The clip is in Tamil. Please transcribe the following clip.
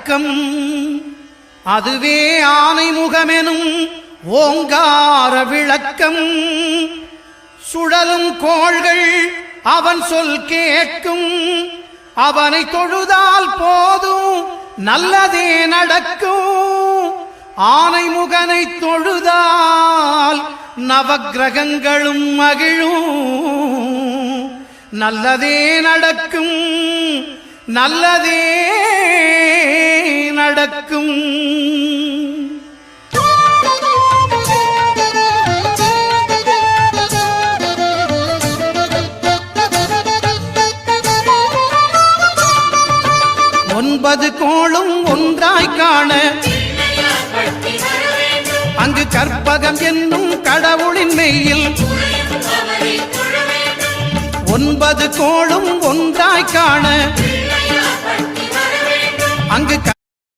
அடக்கம். அதுவே ஆனைமுகமெனும் ஓங்கார விளக்கம். சுழலும் கோள்கள் அவன் சொல் கேட்கும். அவனை தொழுதால் போதும் நல்லதே நடக்கும். ஆனைமுகனை தொழுதால் நவக்கிரகங்களும் மகிழும். நல்லதே நடக்கும், நல்லதே நடக்கும். ஒன்பது கோளும் ஒன்றாய் காண அங்கு கற்பகம் என்னும் கடவுளின் மெய்யில். ஒன்பது கோளும் ஒன்றாய் காண அங்கு